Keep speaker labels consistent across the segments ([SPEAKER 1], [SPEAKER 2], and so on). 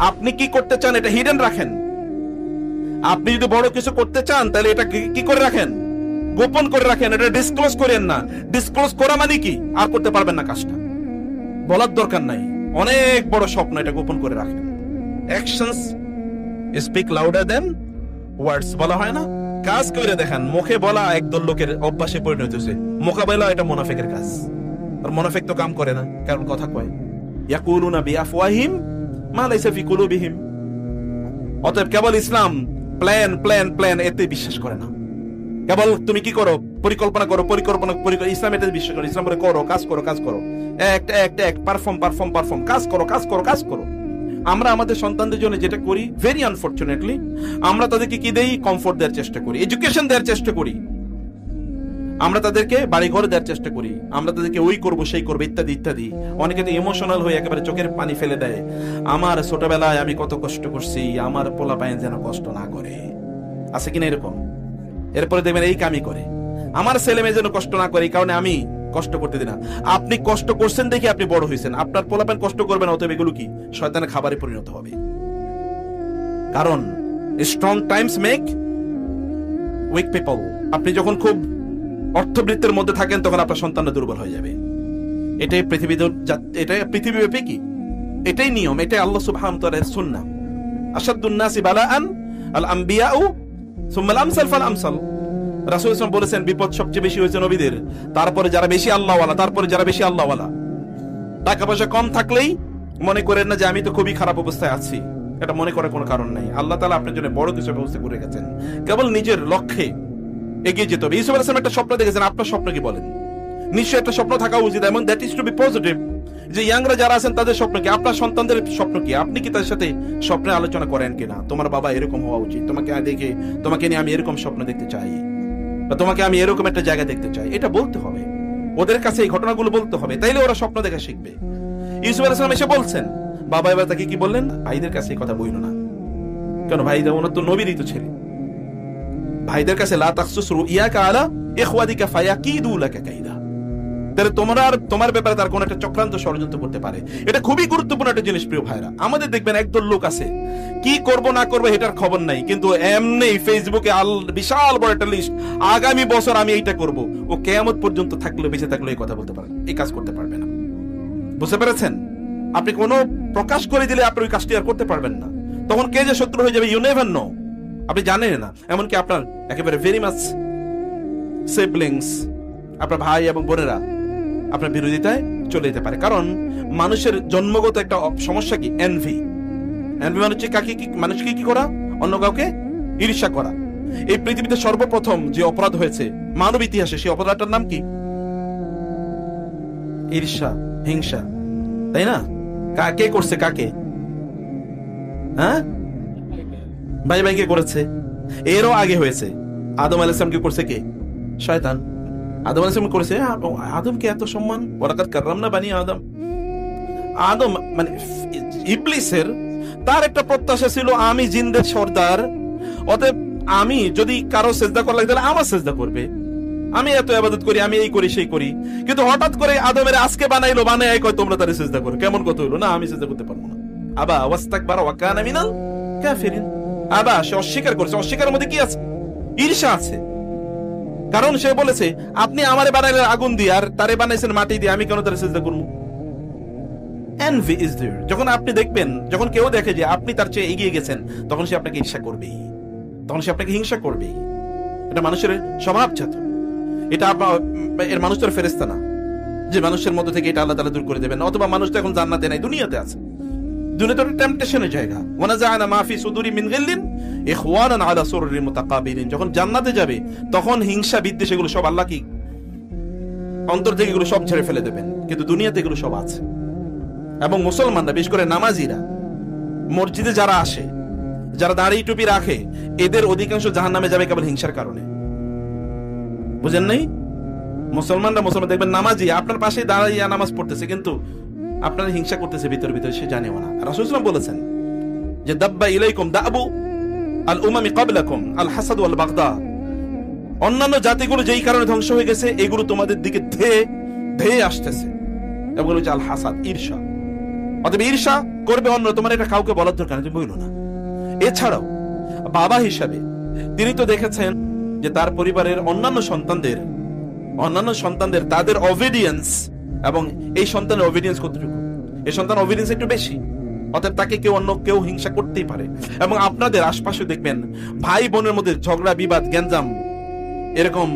[SPEAKER 1] আপনি কি করতে চান এটা হিডেন রাখেন। আপনি যদি বড় কিছু করতে চান তাহলে এটা কি করে রাখেন, গোপন করে রাখেন, এটা ডিসক্লোজ করেন না। ডিসক্লোজ করা মানে কি, আর করতে পারবেন না কাজটা, বলার দরকার নাই। অনেক বড় স্বপ্ন, এটা গোপন করে রাখেন। অ্যাকশনস স্পিক লাউডার দেন ওয়ার্ডস বলা হয় না, কাজ করে দেখেন। মুখে বলা একদল লোকের অভ্যাসে পরিণত হয়েছে, মোকাবেলা এটা মুনাফিকের কাজ। আর মুনাফিক তো কাম করে না, কারণ কথা কয়। ইয়াকুলুনা বিআফওয়াহিম মা লাইসা ফি কুলুবিহিম। অতএব কেবল ইসলাম প্ল্যান প্ল্যান প্ল্যান এতে বিশ্বাস করে না। কেবল তুমি কি করো, পরিকল্পনা করো, ইসলাম এতে বিশ্বাস করে। ইসলাম বলে করো, কাজ করো, কাজ করো, এক পারফর্ম পারফর্ম পারফর্ম, কাজ করো, কাজ করো, কাজ করো। আমরা আমাদের সন্তানদের জন্য যেটা করি, ভেরি আনফরচুনেটলি, আমরা তাদেরকে কি দেই, কমফোর্ট দেওয়ার চেষ্টা করি, এডুকেশন দেওয়ার চেষ্টা করি, আমরা তাদেরকে বাড়ি ঘর দেওয়ার চেষ্টা করি, আমরা তাদেরকে ওই করবো সেই করবো ইত্যাদি ইত্যাদি। অনেকে তো ইমোশনাল হয়ে একেবারে চোখের পানি ফেলে দেয়। আমার ছোটবেলায় আমি কত কষ্ট করছি, আমার পোলা পায়েন যেন কষ্ট না করে, আছে কিনা এরকম? এরপরে দেখবেন এই কামই করে, আমার ছেলে মেয়ে যেন কষ্ট না করে, এই কারণে আমি কষ্ট করতে দিই না। আপনি কষ্ট করছেন দেখে আপনি বড় হয়েছেন, আপনার পোলাপান কষ্ট করবেন, অতএব এগুলো কি শয়তানের খাবারে পরিণত হবে। কারণ strong times make weak people. আপনি যখন খুব অর্থবৃত্তের মধ্যে থাকেন তখন আপনার সন্তানরা দুর্বল হয়ে যাবে। এটাই পৃথিবীব্যাপী কি, এটাই নিয়ম, এটাই আল্লাহ সুবহানাহু ওয়া তাআলার সুন্নাহ। আশাদ্দুন নাসি বালাআন আল আমবিয়াউ সুম্মা আল আমসাল ফাল আমসাল। রাসূল সাল্লাল্লাহু আলাইহি ওয়াসাল্লাম বলেছেন, বিপদ সবচেয়ে বেশি হয়েছে নবীদের, তারপরে যারা বেশি আল্লাহওয়ালা, তারপরে যারা বেশি আল্লাহওয়ালা। টাকা পয়সা কম থাকলেই মনে করেন না যে আমি তো খুবই খারাপ অবস্থায় আছি, এটা মনে করার কোনো কারণ নাই। আল্লাহ তাআলা আপনার জন্য বড় কিছু ব্যবস্থা করে গেছেন, কেবল নিজের লক্ষ্যে এগিয়ে যেতে হবে। ইউসুফ আলাইহিস সালাম একটা স্বপ্ন দেখেছেন, আপনার স্বপ্ন কি বলেন? নিশ্চয়ই একটা স্বপ্ন থাকা উচিত, এবং that is to be positive. যে ইয়াংরা যারা আছেন তাদের স্বপ্ন কি, আপনার সন্তানদের স্বপ্ন কি, আপনি কি তাদের সাথে স্বপ্নে আলোচনা করেন কিনা? তোমার বাবা এরকম হওয়া উচিত, তোমাকে দেখে, তোমাকে নিয়ে আমি এরকম স্বপ্ন দেখতে চাই, বা তোমাকে আমি এরকম একটা জায়গা দেখতে চাই, এটা বলতে হবে ওদের কাছে, এই ঘটনাগুলো বলতে হবে, তাইলে ওরা স্বপ্ন দেখা শিখবে। ইউসুফ আলাইহিস সালাম এসে বলছেন, বাবা এবার তাকে কি বললেন, ভাইদের কাছে এই কথা বইল না। কেন? ভাইদের, ওনার তো নবীরই তো ছেলে। ভাইদের কাছে লা তাকসুস রুইয়াকা আলা ইখওয়াতিকা ফায়াকিদু লাকা কাইদা। তাহলে তোমার ব্যাপারে তার কোন একটা চক্রান্ত ষড়যন্ত্র করতে পারে। এটা খুবই গুরুত্বপূর্ণ একটা জিনিস প্রিয় ভাইরা। আমাদের দেখবেন একদল লোক আছে, কি করব না করবো এটার খবর নাই, কিন্তু এমনি ফেসবুকে বিশাল বড় একটা লিস্ট, আগামী বছর আমি এইটা করব। ও কিয়ামত পর্যন্ত থাকলে, বেঁচে থাকলে এই কথা বলতে পারে, এই কাজ করতে পারবে না। বুঝতে পেরেছেন? আপনি কোনো প্রকাশ করে দিলে আপনি ওই কাজটি আর করতে পারবেন না। তখন কে যে শত্রু হয়ে যাবে, ইউ নেভার নো, আপনি জানেন না। এমনকি আপনার একেবারে ভেরি মাচ সিবলিংস, আপনার ভাই এবং বোনেরা আপনার বিরোধিতায় চলে যেতে পারে। কারণ মানুষের জন্মগত একটা সমস্যা কি, এনভি। এনভি মানে হচ্ছে মানুষকে কি করা, অন্য কাউকে ঈর্ষা করা। এই পৃথিবীতে সর্বপ্রথম যে অপরাধ হয়েছে মানব ইতিহাসে, সেই অপরাধটার নাম কি? ঈর্ষা, হিংসা, তাই না? কে করছে কাকে? হ্যাঁ, ভাই ভাইকে করেছে। এরও আগে হয়েছে, আদম আলাইহিস সালামকে করছে কে? শয়তান। আদম আলাইহিস সালাম করেছে, আদমকে এত সম্মান, ওয়ালাকাদ কাররামনা বানি আদম। আদম মানে ইবলিসের, তার একটা প্রত্যাশা ছিল আমি জিনদের সর্দার, অতএব আমি যদি কারো সেজদা করা লাগে তাহলে আমার সেজদা করবে, আমি এত ইবাদত করি, আমি এই করি সেই করি। কিন্তু হঠাৎ করে আদমের আজকে বানায় কয় তোমরা তারে সেজদা করো। কেমন কথা হলো? না, আমি সেজদা করতে পারবো না। আবা ওয়াস্তাকবারা ওয়া কানা মিনাল কাফিরিন। আবা, সে অস্বীকার করেছে। অস্বীকারের মধ্যে কি আছে? ঈর্ষা আছে। কারণ সে বলেছে আপনি আমারে বানাইলেন আগুন দিয়ে, আর তারে বানাইছেন মাটি দিয়ে, আমি কেন তারে সিজদা করব? Envy is there. যখন আপনি দেখবেন, যখন কেউ দেখে যে আপনি তার চেয়ে এগিয়ে গেছেন, তখন সে আপনাকে ঈর্ষা করবেই, তখন সে আপনাকে হিংসা করবেই। এটা মানুষের স্বভাবজাত। এটা এর মানুষ তো ফেরেশতা না যে মানুষের মধ্যে থেকে এটা আল্লাহ তাআলা দূর করে দেবেন। অথবা মানুষ তো এখন জান্নাতে নাই, দুনিয়াতে আছে। দুনিয়াতে একটা টেম্পটেশনের জায়গা। ওয়ানাজাআনা মা ফি সুদুরি মিন গিল্লিন ইখওয়ানান আলা সুরুরিন মুতাকাবিলিন। যখন জান্নাতে যাবে তখন হিংসা বিদ্বেষ এগুলো সব আল্লাহ কি অন্তর থেকে এগুলো সব ঝেড়ে ফেলে দেবেন। কিন্তু দুনিয়াতে এগুলো সব আছে। এবং মুসলমানরা, বিশেষ করে নামাজিরা, মসজিদে যারা আসে, যারা দাড়ি টুপি রাখে, এদের অধিকাংশ জাহান্নামে যাবে কেবল হিংসার কারণে। বুঝেন নাই? মুসলমান দেখবেন নামাজি আপনার পাশে দাঁড়াইয়া নামাজ পড়তেছে, কিন্তু আপনার হিংসা করতেছে ভিতরে, সে জানেও না। রাসূল সাল্লাল্লাহু আলাইহি ওয়াসাল্লাম বলেছেন যে দাব্বা ইলাইকুম দাবু আল উমামি ক্বাবলাকুম আল হাসাদ ওয়াল বাগদা। অন্যান্য জাতিগুলো যেই কারণে ধ্বংস হয়ে গেছে, এগুলো তোমাদের দিকে ধেয়ে আসতেছে। এগুলো হচ্ছে আল হাসাদ, ঈর্ষা। অতএব ঈর্ষা করবে অন্য, তোমার এটা কাউকে বলার দরকার নেই, তুমি বইলো না। এছাড়াও বাবা হিসাবে তিনি তো দেখেছেন যে তার পরিবারের অন্যান্য সন্তানদের তাদের অবিডিয়েন্স এবং এই সন্তানের অবিডিয়েন্স কতটুকু, এই সন্তান অবিডিয়েন্স একটু বেশি, অতএব তাকে অন্য কেউ হিংসা করতেই পারে। এবং আপনাদের আশপাশে দেখবেন ভাই বোনের মধ্যে ঝগড়া বিবাদ গ্যাঞ্জাম এরকম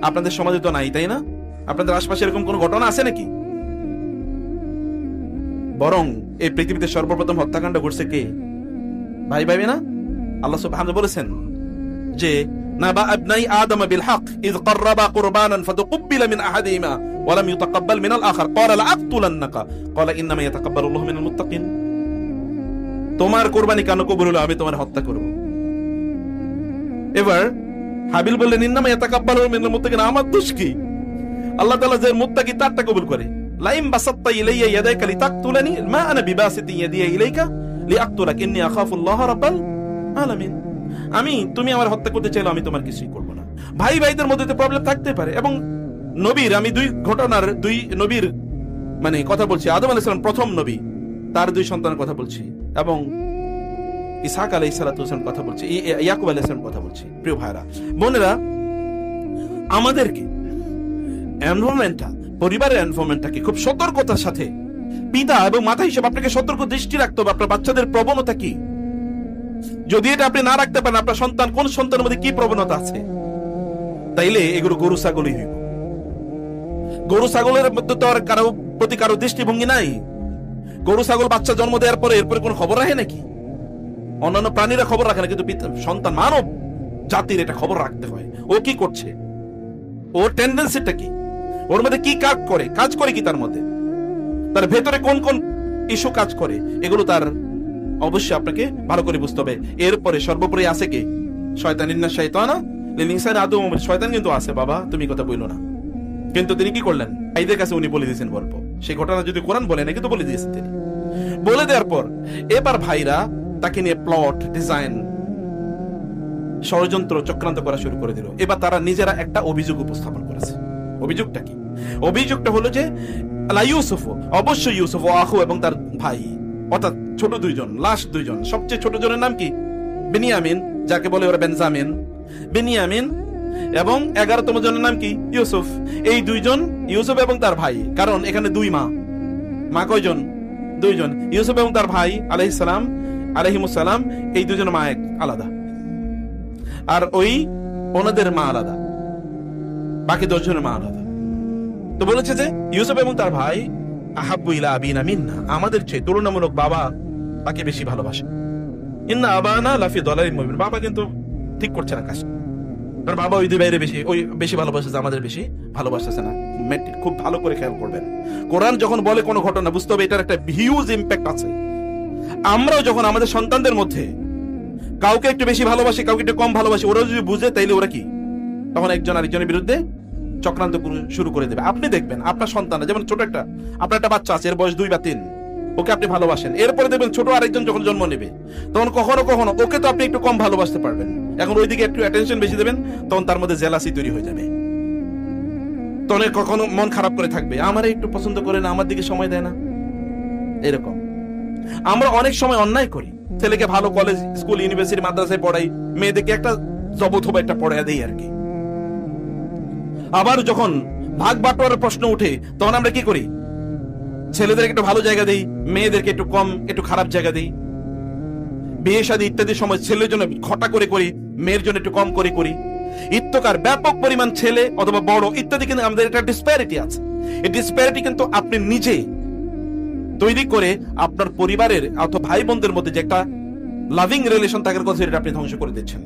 [SPEAKER 1] আপনাদের সমাজে তো নাই, তাই না? আপনাদের আশপাশে এরকম কোন ঘটনা আছে নাকি? বরং এই পৃথিবীতে সর্বপ্রথম হত্যাকাণ্ড করছে কে? ভাই ভাই না? আল্লাহ সুবহানাহু বলেছেন যে নাবা আবনাই আদম বিল হক ইয ক্বাররাবা কুরবানান ফাতুকবিলা মিন আহাদিহিমা ওয়া লাম ইউতাকাব্বাল মিনাল আখার ক্বালা লাআকতুলান্নাকা ক্বালা ইন্নামা ইয়াতাকাব্বালুল্লাহু মিনাল মুত্তাকিন। তোমার কুরবানি কেন কবুল হলো? আমি তোমার হত্যা করব। এবার হাবিল বললেন ইন্নামা ইয়াতাকাব্বালুল্লাহু মিনাল মুত্তাকিন, আমার দোষ কি? আল্লাহ তাআলা যে মুত্তাকি তারটা কবুল করে। লাইম বাসাত্তা ইলাইয়া ইয়াদাকা লিতাকতুলানি মা আনা বিবাসিতি ইয়াদিয়া ইলাইকা লিআকতুলাক ইন্নী আখাফুল্লাহ রাব্বাল আলামিন। তুমি আমার হত্যা করতে চাইলে আমি তোমার কিছুই করব না। ভাই ভাইদের মধ্যে তো প্রবলেম থাকতে পারে। এবং নবীর আমি দুই নবীর মানে কথা বলছি, আদম আলাইহিস সালাম প্রথম নবী, তার দুই সন্তানের কথা বলছি, এবং ইসহাক আলাইহিস সালাম কথা বলছি, ইয়াকুব আলাইহিস সালাম কথা বলছি। প্রিয় ভাইরা বোনেরা, আমাদেরকে পরিবারের এনভায়রনমেন্টটাকে খুব সতর্কতার সাথে পিতা এবং মাতা হিসেবে আপনাকে সতর্ক দৃষ্টি রাখতে হবে। আপনার বাচ্চাদের প্রবণতা কি, যদি এটা আপনি না রাখতে পারেন, আপনার সন্তান কোন সন্তানের মধ্যে কি প্রবণতা আছে, তাইলে এগুলো গরু ছাগলই হইব। গরু ছাগলের মধ্যে তো আর কারো দৃষ্টিভঙ্গি নাই। গরু ছাগল বাচ্চা জন্ম দেওয়ার পরে এরপরে কোন খবর রাখে নাকি? অন্যান্য প্রাণীরা খবর রাখে না, কিন্তু সন্তান মানব জাতির এটা খবর রাখতে হয়। ও কি করছে, ওর টেন্ডেন্সিটা কি, ওর মধ্যে কি কাজ করে কি, তার মধ্যে তার ভেতরে কোন কোন ইস্যু কাজ করে, এগুলো তার অবশ্যই আপনাকে ভালো করে বুঝতে হবে। এরপরে সর্বোপরি আছে কি? শয়তান, ইন্না শাইতানা লিল ইনসানি আদুউম মুবিন। শয়তান কিন্তু আছে বাবা, তুমি কথা বইলো না। কিন্তু তিনি কি করলেন? ভাইদের কাছে উনি বলে দিয়েছেন গল্প। সেই ঘটনা যদি কোরআন বলে না, কিন্তু বলে দিয়েছেন তিনি। বলে দেওয়ার পর এবার ভাইরা তাকে নিয়ে প্লট ডিজাইন, ষড়যন্ত্র চক্রান্ত করা শুরু করে দিল। এবার তারা নিজেরা একটা অভিযোগ উপস্থাপন করেছে। অভিযোগটা কি? অভিযোগটা হলো যে অবশ্যই ইউসুফ ও আখু এবং তার ভাই, অর্থাৎ ছোট দুইজন, লাস্ট দুইজন, সবচেয়ে ছোট জনের নাম কি? বিনিয়ামিন, যাকে বলে ওরা বেনজামিন। বিনিয়ামিন এবং 11তম জনের নাম কি? ইউসুফ। এই দুইজন, ইউসুফ এবং তার ভাই, কারণ এখানে দুই মা কয়জন? দুইজন। ইউসুফ এবং তার ভাই আলাইহিমুসসালাম, এই দুজনের মা এক আলাদা, আর ওনাদের মা আলাদা, বাকি 10 জনের মা আলাদা। তো বলেছে যে ইউসুফ এবং তার ভাই আহাব্বু ইলা আবিনা মিন্না, আমাদের চেয়ে তুলনামূলক বাবা তাকে বেশি ভালোবাসে। ইন্না আবানা লাফি দালালিন মুবিন, বাবা কিন্তু ঠিক করছে না কাজ। কারণ বাবা ওই দুই বাইরে বেশি ভালোবাসে, আমাদের বেশি ভালোবাসতেছে না। খুব ভালো করে খেয়াল করবেন, কোরআন যখন বলে কোনো ঘটনা, বুঝতে হবে এটার একটা হিউজ ইম্প্যাক্ট আছে। আমরাও যখন আমাদের সন্তানদের মধ্যে কাউকে একটু বেশি ভালোবাসি, কাউকে একটু কম ভালোবাসি, ওরা যদি বুঝে, তাইলে ওরা কি তখন একজন আরেকজনের বিরুদ্ধে চক্রান্ত শুরু করে দেবে। আপনি দেখবেন আপনার সন্তান, যেমন ছোট আপনার একটা বাচ্চা আছে, এর বয়স 2 বা 3, ওকে আপনি ভালোবাসেন। এরপরে দেখবেন ছোট আরেকজন যখন জন্ম নেবে, তখন কখনো কখনো ওকে তো আপনি একটু কম ভালোবাসতে পারবেন। এখন ওইদিকে একটু অ্যাটেনশন বেশি দেবেন, তখন তার মধ্যে জেলাসি তৈরি হয়ে যাবে। তখন কখনো মন খারাপ করে থাকবে, আমার একটু পছন্দ করে না, আমার দিকে সময় দেয় না। এরকম আমরা অনেক সময় অন্যায় করি। ছেলেকে ভালো কলেজ, স্কুল, ইউনিভার্সিটি, মাদ্রাসায় পড়াই, মেয়েদেরকে একটা জবত হবে একটা পড়ায় দেই আর কি। আবার যখন ভাগ বাটোয়ারার প্রশ্ন উঠে, তখন আমরা কি করি? ছেলেদেরকে একটু ভালো জায়গা দেই, মেয়েদেরকে একটু কম, একটু খারাপ জায়গা দেই। বিয়ে শাদী ইত্যাদির সময় ছেলের জন্য ঘটা করে করি, মেয়ের জন্য একটু কম করে করি। ইত্তকার ব্যাপক পরিমাণ ছেলে অথবা বড় ইত্যাদি, কিন্তু আমাদের একটা ডিসপ্যারিটি আছে। এই ডিসপ্যারিটি কিন্তু আপনি নিজে তৈরি করে আপনার পরিবারের অথবা ভাই বোনদের মধ্যে যে একটা লাভিং রিলেশন থাকার কথা, এটা আপনি ধ্বংস করে দিচ্ছেন।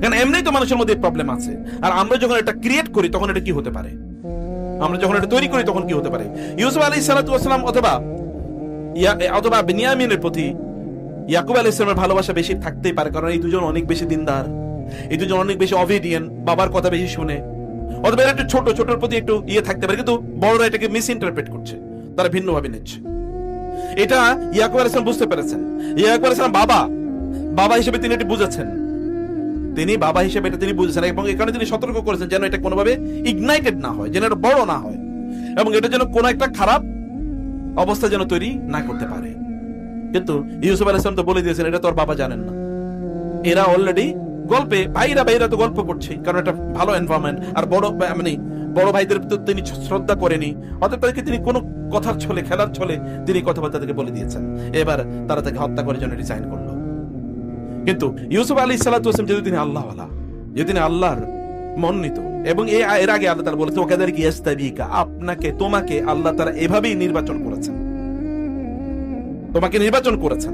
[SPEAKER 1] কারণ এমনিই তো মানুষের মধ্যে প্রবলেম আছে, আর আমরা যখন এটা ক্রিয়েট করি, তখন এটা কি হতে পারে? আমরা যখন এটা তৈরি করি, তখন কি হতে পারে? ইউসুফ আলাইহিস সালাম অথবা বিনিয়ামিনের প্রতি ইয়াকুব আলাইহিস সালামের ভালোবাসা বেশি থাকতেই পারে, কারণ এই দুজন অনেক বেশি দিনদার, এই দুজন অনেক বেশি অবিডিয়েন্ট, বাবার কথা বেশি শুনে। অথবা একটু ছোটর প্রতি একটু থাকতে পারে, কিন্তু বড়রা এটাকে মিস ইন্টারপ্রেট করছে, তারা ভিন্নভাবে নিচ্ছে। এটা ইয়াকুব আলাইহিস সালাম বুঝতে পেরেছেন। ইয়াকুব আলাইহিস সালাম বাবা হিসেবে তিনি এটি বুঝেছেন, এবং এখানে তিনি সতর্ক করেছেন যেন এটা কোনোভাবে ইগনাইটেড না হয়, যেন এটা বড় না হয়, এবং এটা যেন কোনো একটা খারাপ অবস্থা যেন তৈরি না করতে পারে। কিন্তু ইউসুফ আলাইহিস সালাম তো বলে দিয়েছেন এটা তো ওর বাবা জানেন না। এরা অলরেডি গল্পে ভাইরা তো গল্প করছে, কারণ এটা ভালো এনভায়রনমেন্ট। আর বড় ভাইদের তো তিনি শ্রদ্ধা করেনি, অতএব তাদেরকে তিনি কোনো কথার ছলে, খেলার ছলে তিনি কথাবার্তা থেকে বলে দিয়েছেন। এবার তারা তাকে হত্যা করে জন্য ডিজাইন করলো। কিন্তু ইউসুফ আলাইহিস সালাতু ওয়াস সালাম যেহেতু তিনি আল্লাহওয়ালা, যেহেতু তিনি আল্লাহর মনোনীত, এবং এর আগে আল্লাহ তাআলা বলেছেন ওয়াকাযালিকা ইয়াস্তাবিকা, তোমাকে আল্লাহ তাআলা এভাবেই নির্বাচন করেছেন, তোমাকে নির্বাচন করেছেন।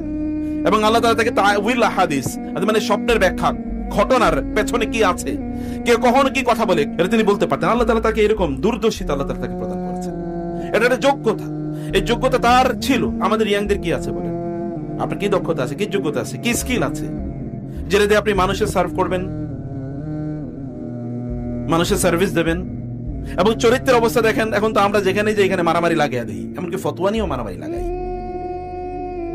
[SPEAKER 1] এবং আল্লাহ তাআলা তাকে তা'উইল হাদিস, মানে স্বপ্নের ব্যাখ্যা, ঘটনার পেছনে কি আছে, কে কখন কি কথা বলে, এটা তিনি বলতে পারতেন। আল্লাহ তাআলা তাকে এরকম দূরদর্শিতা আল্লাহ তাআলা তাকে প্রদান করেছেন। এটা একটা যোগ্যতা। এই যোগ্যতা তার ছিল। আমাদের ইয়াংদের কি আছে বলেন? আপনার কি দক্ষতা আছে, কি যোগ্যতা আছে, কি স্কিল আছে, যেটা দিয়ে আপনি মানুষের সার্ভ করবেন, মানুষের সার্ভিস দেবেন। এবং চরিত্রের অবস্থা দেখেন, এখন তো আমরা যেখানে যে এখানে মারামারি লাগিয়ে দিই, এমনকি ফতোয়া নিয়েও মারামারি লাগাই।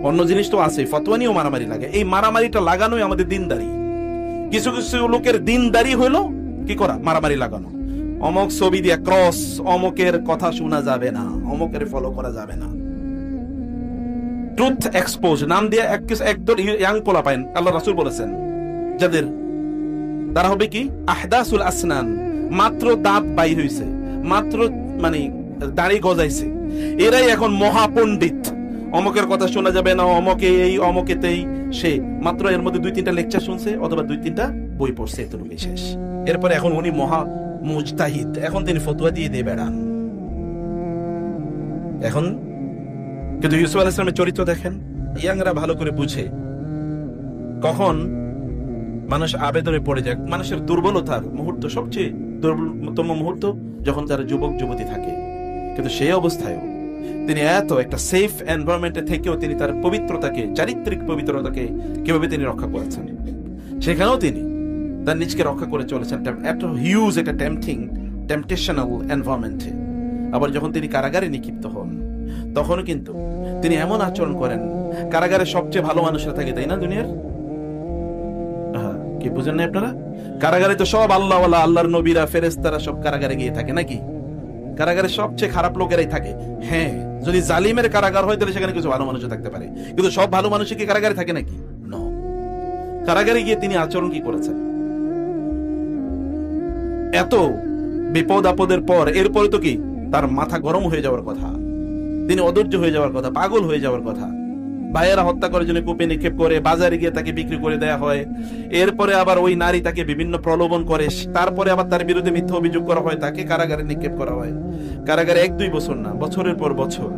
[SPEAKER 1] অন্য জিনিস তো আছে, ফতোয়া নিয়েও মারামারি লাগে। এই মারামারিটা লাগানোই আমাদের দিনদারি। কিছু কিছু লোকের দিনদারি হলো কি করা? মারামারি লাগানো। অমক ছবি দিয়ে ক্রস, অমকের কথা শোনা যাবে না, অমকের ফলো করা যাবে না। ট্রুথ এক্সপোজ নাম দিয়ে একদল ইয়াং পোলা পাইন, আল্লাহ রাসূল বলেছেন, যাদের তারা হবে কি আহদাসুল আসনান, মাত্র দাঁত বাইর হইছে, মাত্র দাড়ি গজাইছে, এরাই এখন মহাপণ্ডিত। অমকের কথা শোনা যাবে না, অমকে এই অমকে তেই, সে মাত্র এর মধ্যে 2-3টা লেকচার শুনছে অথবা 2-3টা বই পড়ছে, এতটুকুই শেষ। এরপরে এখন উনি মহা মুজতাহিদ, এখন তিনি ফতোয়া দিয়ে বেড়ান। এখন কিন্তু ইউসুফ আলাইহিস সালামের চরিত্র দেখেন, ইয়াংরা ভালো করে বুঝে কখন মানুষ আবেদনে পড়ে যায়। মানুষের দুর্বলতার মুহূর্ত, সবচেয়ে দুর্বলতম মুহূর্ত যখন তারা যুবক যুবতী থাকে। কিন্তু সেই অবস্থায়ও তিনি এত একটা সেফ এনভায়রনমেন্টে থেকেও তিনি তার পবিত্রতাকে, চারিত্রিক পবিত্রতাকে কিভাবে তিনি রক্ষা করেছেন, সেখানেও তিনি তার নিজকে রক্ষা করে চলেছেন এত হিউজ একটা টেম্পটেশনাল এনভায়রনমেন্টে। আবার যখন তিনি কারাগারে নিক্ষিপ্ত হন, তখনও কিন্তু তিনি এমন আচরণ করেন, কারাগারে সবচেয়ে ভালো মানুষরা থাকে, তাই না দুনিয়ার? কি বুঝেন না আপনারা? কারাগারে তো সব আল্লাহওয়ালা, আল্লাহর নবীরা, ফেরেশতারা সব কারাগারে গিয়ে থাকে নাকি? কারাগারে সবচেয়ে খারাপ লোকেরাই থাকে। হ্যাঁ, যদি জালিমের কারাগার হয় তাহলে সেখানে কিছু ভালো মানুষ থাকতে পারে, কিন্তু সব ভালো মানুষ কি কারাগারে থাকে নাকি? নো। কারাগারে গিয়ে তিনি আচরণ কি করেছেন? এত বিপদ আপদের পর এরপরে তো কি তার মাথা গরম হয়ে যাওয়ার কথা, তিনি অধৈর্য হয়ে যাওয়ার কথা, পাগল হয়ে যাওয়ার কথা। ভাইয়েরা হত্যা করার জন্য কূপে নিক্ষেপ করে, বাজারে গিয়ে তাকে বিক্রি করে দেয়া হয়। এরপরে আবার ওই নারী তাকে বিভিন্ন প্রলোভন করে, তারপরে আবার তার বিরুদ্ধে মিথ্যা অভিযোগ করা হয়, তাকে কারাগারে নিক্ষেপ করা হয়। কারাগারে 1-2 বছর না, বছরের পর বছর।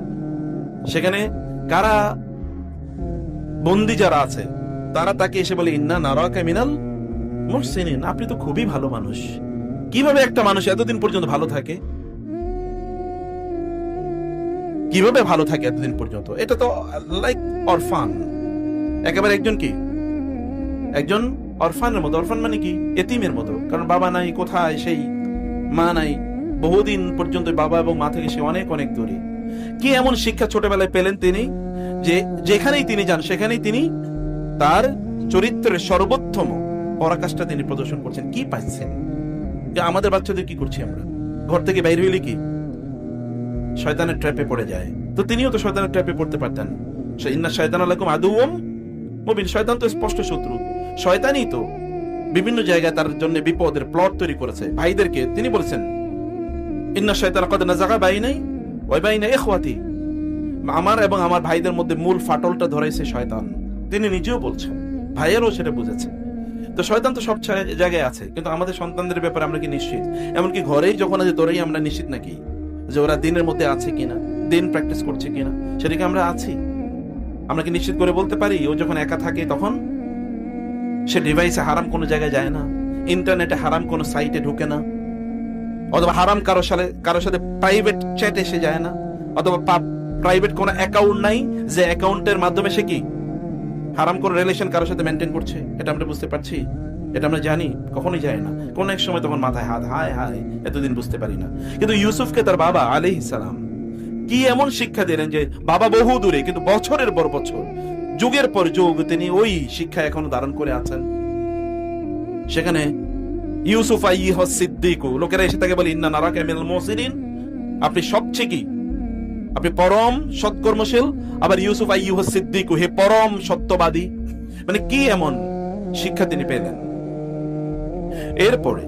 [SPEAKER 1] সেখানে কারা বন্দী যারা আছে তারা তাকে এসে বলে, ইন্না নারাকা মিনাল মুহসিনিন, আপনি তো খুবই ভালো মানুষ। কিভাবে একটা মানুষ এতদিন পর্যন্ত ভালো থাকে? কিভাবে ভালো থাকে এতদিন পর্যন্ত? এটা তো লাইক অরফান, একেবারে একজন অরফানের মতো। অরফান মানে কি? এতিমের মতো, কারণ বাবা নাই, কোথায় সেই মা নাই, বহুদিন পর্যন্ত বাবা এবং মা থেকে সে অনেক অনেক দূরে। কি এমন শিক্ষা ছোটবেলায় পেলেন তিনি যে যেখানেই তিনি যান সেখানেই তিনি তার চরিত্রের সর্বোত্তম পরাকাষ্ঠা তিনি প্রদর্শন করছেন। কি পাচ্ছেন? আমাদের বাচ্চাদের কি করছি আমরা? ঘর থেকে বাইরে হইলে কি শয়তানের ট্র্যাপে পড়ে যায়। তো তিনিও তো শয়তানের ট্র্যাপে পড়তে পারতেন। ইন্না শায়তানা লাকুম আদুউম মুবিন, শয়তান তো স্পষ্ট শত্রু। শয়তানই তো বিভিন্ন জায়গায় তার জন্য বিপদের প্লট তৈরি করেছে। ভাইদেরকে তিনি বলেছেন, ইন্না শায়তানা ক্বাদ নাযাগা বাইনাই ওয়া বাইনা ইখওয়াতি, আমার এবং আমার ভাইদের মধ্যে মূল ফাটলটা ধরাইছে শয়তান। তিনি নিজেও বলছেন, ভাইয়েরও সেটা বুঝেছে। তো শয়তান তো সব জায়গায় আছে, কিন্তু আমাদের সন্তানদের ব্যাপারে আমরা কি নিশ্চিত? এমনকি ঘরেই যখন আছে তোরাই আমরা নিশ্চিত নাকি যে ওরা দিনের মধ্যে আছে কিনা, দিন প্র্যাকটিস করছে কিনা? সেটা কি আমরা আছি? আমরা কি নিশ্চিত করে বলতে পারি ও যখন একা থাকে তখন সে ডিভাইসে হারাম কোনো জায়গায় যায় না, ইন্টারনেটে হারাম কোনো সাইটে ঢুকে না, অথবা হারাম কারোর সাথে প্রাইভেট চ্যাট এসে যায় না, অথবা প্রাইভেট কোনো অ্যাকাউন্ট নাই যে অ্যাকাউন্টের মাধ্যমে সে কি হারাম কোনো রিলেশন কারোর সাথে মেনটেন করছে? এটা আমরা বুঝতে পারছি? এটা আমরা জানি? কখনোই যায় না। কোন এক সময় তখন মাথায় হাত, হায় হায় এতদিন বুঝতে পারি না। কিন্তু ইউসুফকে তার বাবা আলাইহিস সালাম কি এমন শিক্ষা দিলেন যে বাবা বহু দূরে, কিন্তু বছরের পর বছর, যুগের পর যুগ তিনি ওই শিক্ষা এখনো ধারণ করে আছেন। সেখানে ইউসুফ আইয়ুহাস সিদ্দিকু, লোকেরা এসে তাকে বলে, ইন্না নারাকা মিনাল মুহসিনিন, আপনি সবচেয়ে কি আপনি পরম সৎকর্মশীল, আবার ইউসুফ আইয়ুহ সিদ্দিক, হে পরম সত্যবাদী। মানে কি এমন শিক্ষা তিনি পেলেন? এরপরে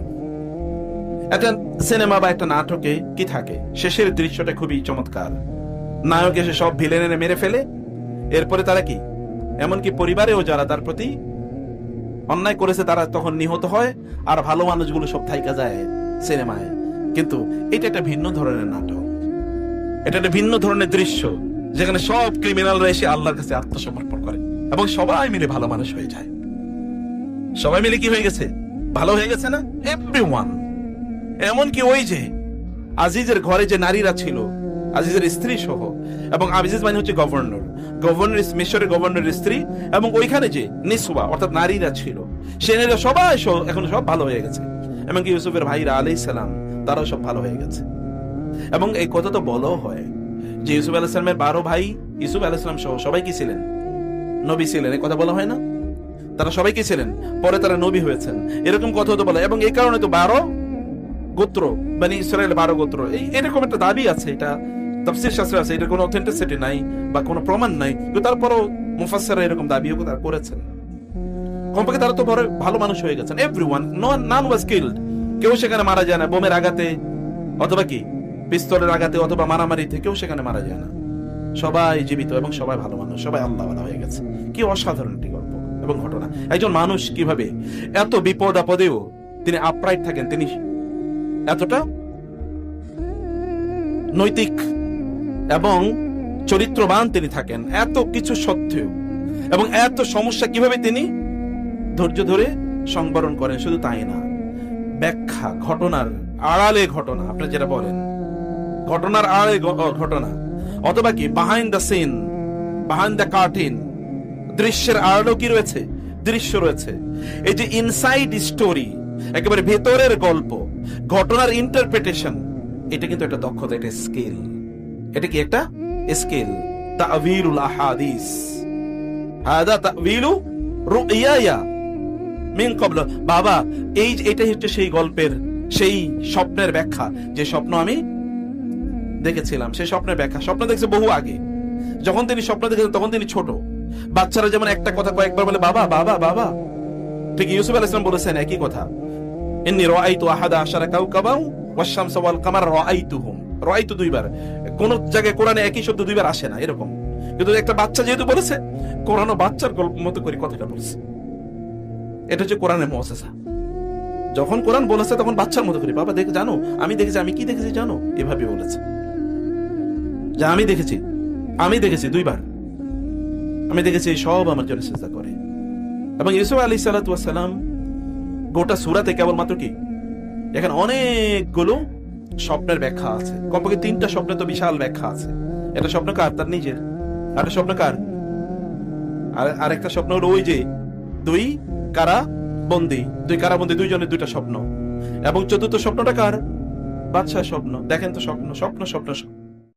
[SPEAKER 1] একটা সিনেমা বা একটা নাটকে কি থাকে, শেষের দৃশ্যটা খুবই চমৎকার। নায়ক এসে সব ভিলেনের মেরে ফেলে, এরপরে তারা কি, এমনকি পরিবারেও যারা তার প্রতি অন্যায় করেছে তারা তখন নিহত হয়, আর ভালো মানুষগুলো সব থাইকা যায় সিনেমায়। কিন্তু এটা একটা ভিন্ন ধরনের নাটক, এটা একটা ভিন্ন ধরনের দৃশ্য, যেখানে সব ক্রিমিনালরা এসে আল্লাহর কাছে আত্মসমর্পণ করে এবং সবাই মিলে ভালো মানুষ হয়ে যায়। সবাই মিলে কি হয়ে গেছে? ভালো হয়ে গেছে না? এভরিওয়ান। এমনকি ওই যে আজিজের ঘরে যে নারীরা ছিল, আজিজের স্ত্রী সহ, এবং আজিজ মানে হচ্ছে গভর্নর, মিশরের গভর্নরের স্ত্রী, এবং ওইখানে যে নিসওয়া অর্থাৎ নারীরা ছিল, সে নারীরা সবাই এখন সব ভালো হয়ে গেছে। এমনকি ইউসুফের ভাইরা আলাইহিস সালাম তারাও সব ভালো হয়ে গেছে। এবং এই কথা তো বলো হয় যে ইউসুফ আলাইহিস সালামের 12 ভাই, ইউসুফ আলাইহিস সালাম সহ সবাই কি ছিলেন? নবী ছিলেন। এই কথা বলা হয় না? তারা সবাই কি ছিলেন? পরে তারা নবী হয়েছেন, এরকম কথা তো বলে। এবং এই কারণে তো 12 গোত্র, মানে ইসরায়েল 12 গোত্র, এরকম একটা দাবি আছে। এটা তাফসীর শাস্ত্রে আছে, এটা কোনো অথেন্টিসিটি নাই বা কোনো প্রমাণ নাই, কিন্তু তারপরও মুফাসসিররা এরকম দাবিও তারা করেছেন। কমপক্ষে তারা তো বড় ভালো মানুষ হয়ে গেছেন। Everyone, none was killed. কেউ সেখানে মারা যায় না বোমের আঘাতে, অথবা কি পিস্তলের আঘাতে, অথবা মারামারিতে, কেউ সেখানে মারা যায় না। সবাই জীবিত এবং সবাই ভালো মানুষ, সবাই আল্লাহওয়ালা হয়ে গেছে। কি অসাধারণ একটি গল্প এবং ঘটনা। একজন মানুষ কিভাবে এত বিপদ আপদেও তিনি আপরাইট থাকেন, তিনি এতটা নৈতিক এবং চরিত্রবান তিনি থাকেন, এত কিছু সত্ত্বেও, এবং এত সমস্যা কিভাবে তিনি ধৈর্য ধরে সংবরণ করেন। শুধু তাই না, ব্যাখ্যা, ঘটনার আড়ালে ঘটনা, আপনারা যেটা বলেন ঘটনার আড়ালে ঘটনা, অথবা কি behind the scene, behind the curtain, দৃশ্যের আড়ালেও কি রয়েছে? দৃশ্য রয়েছে। এই যে ইনসাইড স্টোরি, একেবারে ভেতরের গল্প, ঘটনার ইন্টারপ্রিটেশন, এটা কিন্তু একটা দক্ষতা, এটা স্কিল। এটা কি একটা স্কিল? তা'ওয়িলুল আহাদিস, হাদা তা'ওয়িলু রুইয়া মিন ক্বাবল। বাবা, এটাই হচ্ছে সেই গল্পের, সেই স্বপ্নের ব্যাখ্যা, যে স্বপ্ন আমি দেখেছিলাম, সেই স্বপ্নের ব্যাখ্যা। স্বপ্ন দেখছে বহু আগে, যখন তিনি স্বপ্ন দেখেছেন তখন তিনি ছোট। বাচ্চারা যেমন একটা কথা কয়েকবার বলে বাবা বাবা বাবা, ঠিক ইউসুফ আলাইহিস সালাম বলেছেন একই কথা, ইন্নী রাআইতু আহাদা আশারা কাওকাবাও ওয়াশ শামসা ওয়াল কামারা রাআইতুহুম। রাআইতু দুইবার, কোন জায়গায় কোরআনে একই শব্দ দুইবার আসে না এরকম, কিন্তু একটা বাচ্চা যেহেতু বলেছে, কোরআনও বাচ্চার গল্প মতো করে কথাটা বলছে। এটা হচ্ছে কোরআনের মুআজিজা। যখন কোরআন বলেছে তখন বাচ্চার মতো করে, বাবা দেখ, জানো আমি দেখেছি, আমি কি দেখেছি জানো, এভাবে বলেছে যে আমি দেখেছি দুইবার, আমি দেখেছি সব আমার জন্য সিজদা করে। এবং ইউসুফ আলাইহিস সালাতু ওয়াস সালাম গোটা সূরাতে কেবলমাত্র কি, এখানে অনেকগুলো স্বপ্নের ব্যাখ্যা আছে, কমপক্ষে 3টা স্বপ্নের তো বিশাল ব্যাখ্যা আছে। একটা স্বপ্ন কার? তার নিজের। আরেকটা স্বপ্ন কার? আরেকটা স্বপ্ন হলো ওই যে দুই কারাবন্দী, দুইজনের 2টা স্বপ্ন। এবং চতুর্থ স্বপ্নটা কার? বাদশার স্বপ্ন। দেখেন তো, স্বপ্ন স্বপ্ন স্বপ্ন স্বপ্ন।